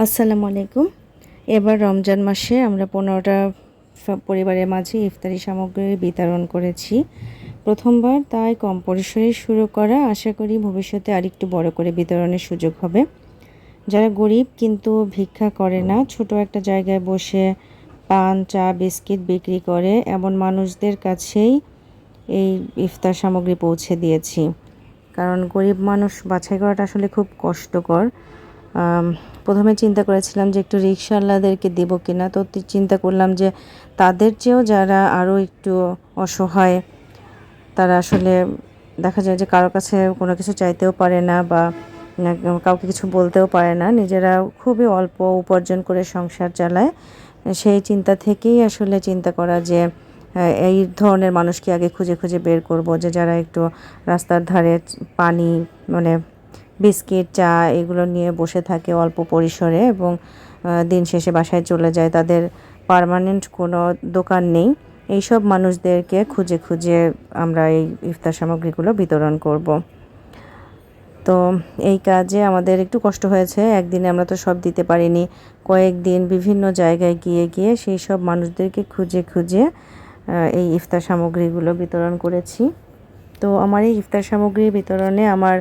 আসসালামু আলাইকুম। এবার রমজান মাসে আমরা 15টা পরিবারের মাঝে ইফতারি সামগ্রী বিতরণ করেছি। প্রথমবার তাই কম পরিসরে শুরু করা, আশা করি ভবিষ্যতে আরেকটু বড় করে বিতরণের সুযোগ হবে। যারা গরিব কিন্তু ভিক্ষা করে না, ছোট একটা জায়গায় বসে পান, চা, বিস্কিট বিক্রি করে এমন মানুষদের কাছেই এই ইফতার সামগ্রী পৌঁছে দিয়েছি। কারণ গরিব মানুষ বাছাই করাটা আসলে খুব কষ্টকর। প্রথমে চিন্তা করেছিলাম যে একটু রিকশাওয়ালাদেরকে দেবো কিনা, তো চিন্তা করলাম যে তাদের চেয়েও যারা আরও একটু অসহায়, তারা আসলে দেখা যায় যে কারো কাছে কোনো কিছু চাইতেও পারে না বা কাউকে কিছু বলতেও পারে না, নিজেরা খুবই অল্প উপার্জন করে সংসার চালায়। সেই চিন্তা থেকেই আসলে চিন্তা করা যে এই ধরনের মানুষকে আগে খুঁজে খুঁজে বের করব, যে যারা একটু রাস্তার ধারে পানি মানে বিস্কিট, চা এগুলো নিয়ে বসে থাকে অল্প পরিসরে এবং দিন শেষে বাসায় চলে যায়, তাদের পার্মানেন্ট কোনো দোকান নেই। এইসব মানুষদেরকে খুঁজে খুঁজে আমরা এই ইফতার সামগ্রীগুলো বিতরণ করব। তো এই কাজে আমাদের একটু কষ্ট হয়েছে, একদিনে আমরা তো সব দিতে পারিনি। কয়েকদিন বিভিন্ন জায়গায় গিয়ে গিয়ে সেই সব মানুষদেরকে খুঁজে খুঁজে এই ইফতার সামগ্রীগুলো বিতরণ করেছি। তো আমার এই ইফতার সামগ্রী বিতরণে আমার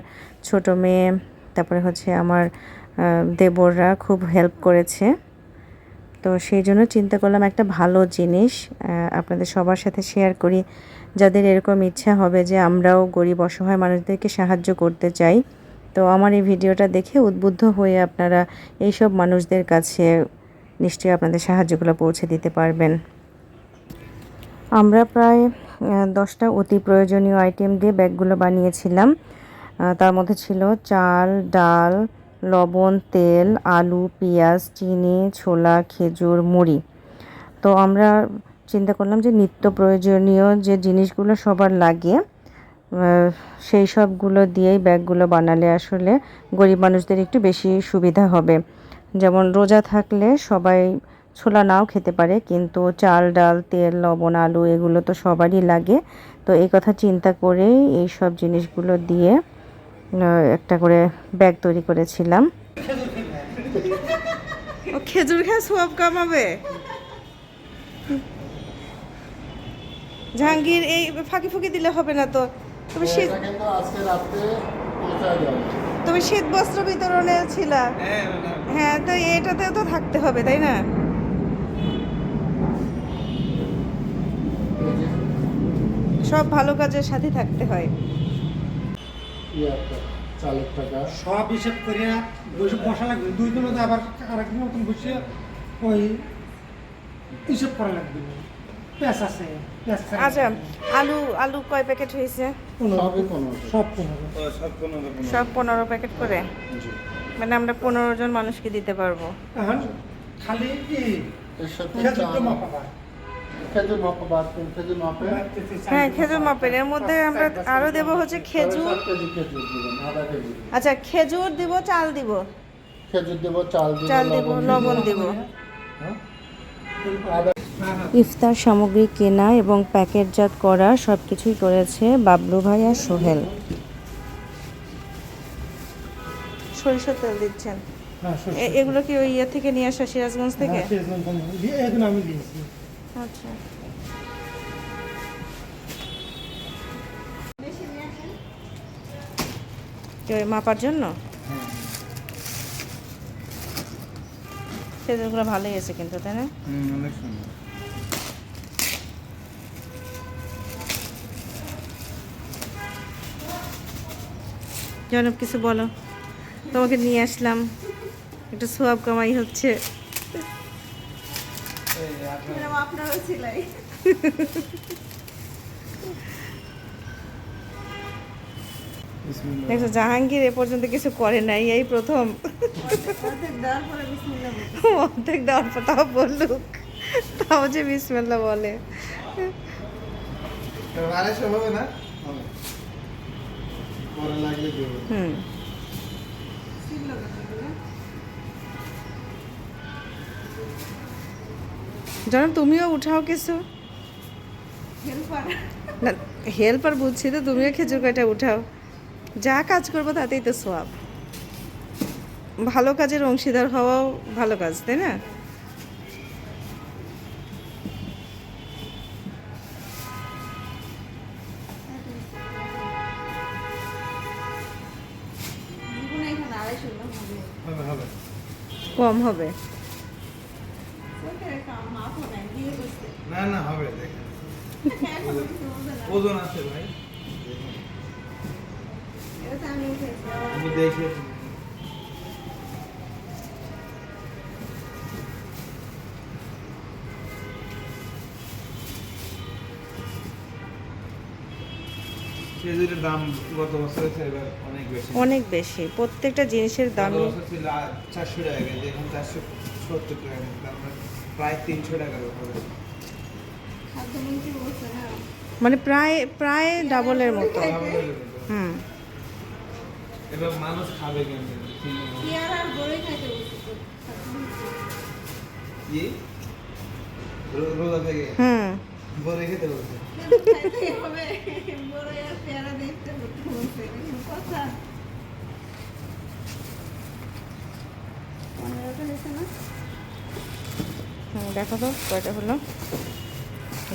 ছোট মেয়ে, তারপরে হচ্ছে আমার দেবররা খুব হেল্প করেছে। তো সেই জন্য চিন্তা করলাম একটা ভালো জিনিস আপনাদের সবার সাথে শেয়ার করি, যাদের এরকম ইচ্ছা হবে যে আমরাও গরিব অসহায় মানুষদেরকে সাহায্য করতে চাই। তো আমার এই ভিডিওটা দেখে উদ্বুদ্ধ হয়ে আপনারা এইসব মানুষদের কাছে নিশ্চয়ই আপনাদের সাহায্যগুলো পৌঁছে দিতে পারবেন। আমরা প্রায় 10টা অতি প্রয়োজনীয় আইটেম দিয়ে ব্যাগগুলো বানিয়েছিলাম। তার মধ্যে ছিল চাল, ডাল, লবণ, তেল, আলু, পেঁয়াজ, চিনি, ছোলা, খেজুর, মুড়ি। তো আমরা চিন্তা করলাম যে নিত্য প্রয়োজনীয় যে জিনিসগুলো সবার লাগে সেই সবগুলো দিয়েই ব্যাগগুলো বানালে আসলে গরিব মানুষদের একটু বেশি সুবিধা হবে। যেমন রোজা থাকলে সবাই ছোলা নাও খেতে পারে, কিন্তু চাল, ডাল, তেল, লবণ, আলু এগুলো তো সবারই লাগে। তো এই কথা চিন্তা করেই এই সব জিনিসগুলো দিয়ে একটা করে ব্যাগ তৈরি করেছিলাম। খেজুর খেয়ে সব কামাবে জাহাঙ্গীর, এই ফাঁকি ফুঁকি দিলে হবে না তো। তুমি শীত বস্ত্র বিতরণে ছিলা। হ্যাঁ, তো এটাতেও তো থাকতে হবে, তাই না? সব ভালো কাজের সাথে থাকতে হয়। সব হিসেব করিয়া বসা লাগবে, 2 দিন আবার আরেকদিন মতন বসে ওই হিসেব করা লাগবে। পেঁয়াজ আছে, আচ্ছা, আলু কয় প্যাকেট হয়েছে? সব 15 প্যাকেট করে, মানে আমরা 15 জন মানুষকে দিতে পারবো। খালি হ্যাঁ, খেজুর মাপের। এর মধ্যে আমরা আরো দেবো হচ্ছে খেজুর। আচ্ছা, খেজুর দিব, চাল দিব, চাল দিব, লবণ দিব। ইফতার সামগ্রী কেনা এবং প্যাকেটজাত করা সব কিছুই করেছে বাবলু ভাই আর সোহেল। সরিষার তেল দিচ্ছেন? এগুলো কি ওই ইয়ে থেকে নিয়ে আসা, সিরাজগঞ্জ থেকে? আমি দিয়েছি। আচ্ছা, মাপার জন্য খেজুরগুলো ভালোই আছে কিন্তু, তাই না? অনেক সুন্দর। জনব কিছু বলো। তোমাকে নিয়ে আসলাম, একটু সোয়াব কামাই হচ্ছে। আপনারও ছিলাই। দেখছো, জাহাঙ্গীর এ পর্যন্ত কিছু করে নাই, এই প্রথম। অর্ধেক দেওয়ার পর তাও বললুক, তাও যে বিসমিল্লাহ বলে। হুম, জনাব তুমিও উঠাও কিছু। না, হেল্পার বুঝছি তো, তুমিও খেজুর কাটা উঠাও। যা কাজ করবো তাতেই তো সোয়াব। ভালো কাজের অংশীদার হওয়াও ভালো কাজ, তাই না? হবে হবে কম হবে। না না হবে দেখেন ওজন আছে ভাই আমি দেখে খেজুরের দাম গত বছর হচ্ছে এবার অনেক বেশি অনেক বেশি, প্রত্যেকটা জিনিসের গত দামই। বছর ছিল 400 টাকা কেজি, এখন 470 টাকা কেজি, তার মানে প্রায় 300 টাকার উপরে মানে প্রায় প্রায় ডাবলের মতো। হুম। এবার মানুষ খাবে কেমন কি রোজা থেকে হুম। বলে খেতে বলছে দেখো তো কয়টা হলো,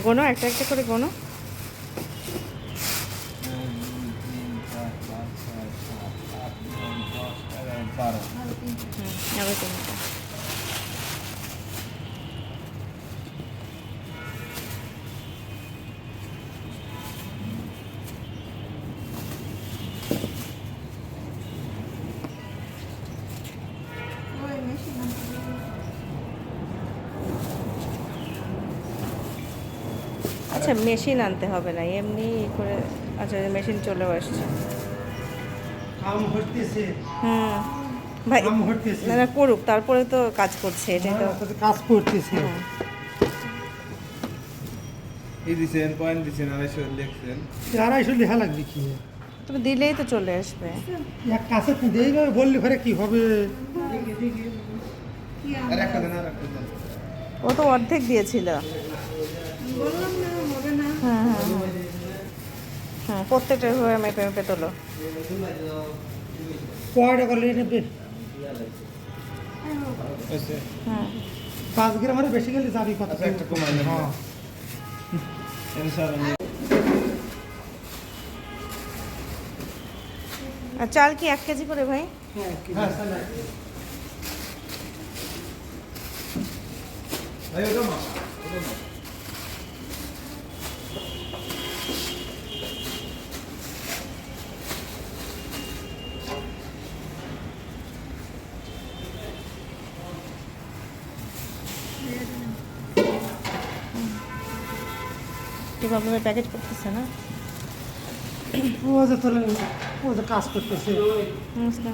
গোনো একটা একটা করে গোনো। 1 2 3 4 5 6 7 8 9 10 11 12 আবার তিনটা। আচ্ছা, মেশিন আনতে হবে না, এমনি করে। আচ্ছা, মেশিন চলেও আসছে। কাম হচ্ছে হুম ভাই, কাম হচ্ছে না না করুক, তারপরে তো কাজ করছে, এটাই তো। কাজ করতেছে হুম। এই দিছেন পয়েন্ট দিছেন 250 লিখছেন 250 লেখা লাগবে কি? তবে দিলেই তো চলে আসবে। এক কাছে এইভাবে বললে পরে কি হবে? আর একটা দেন আর একটা দেন ও তো অর্ধেক দিয়েছিল। হ্যাঁ হ্যাঁ হ্যাঁ হ্যাঁ, প্রত্যেকটা হয়ে মেপে মেপে তোলো। কয়টা করলে নেবে? আচ্ছা হুম। 5 গ্রামের বেশি গেলে যাবি কত? আচ্ছা একটা কমাই নেন হ্যাঁ। ইনশাআল্লাহ আর চাল কি 1 কেজি করে ভাই? হ্যাঁ, কি হ্যাঁ ভাই ওটা মা কি প্রবলেমে প্যাকেট করতেছে না? ও যে তোলে ও যে কাজ করতেছে। নমস্কার।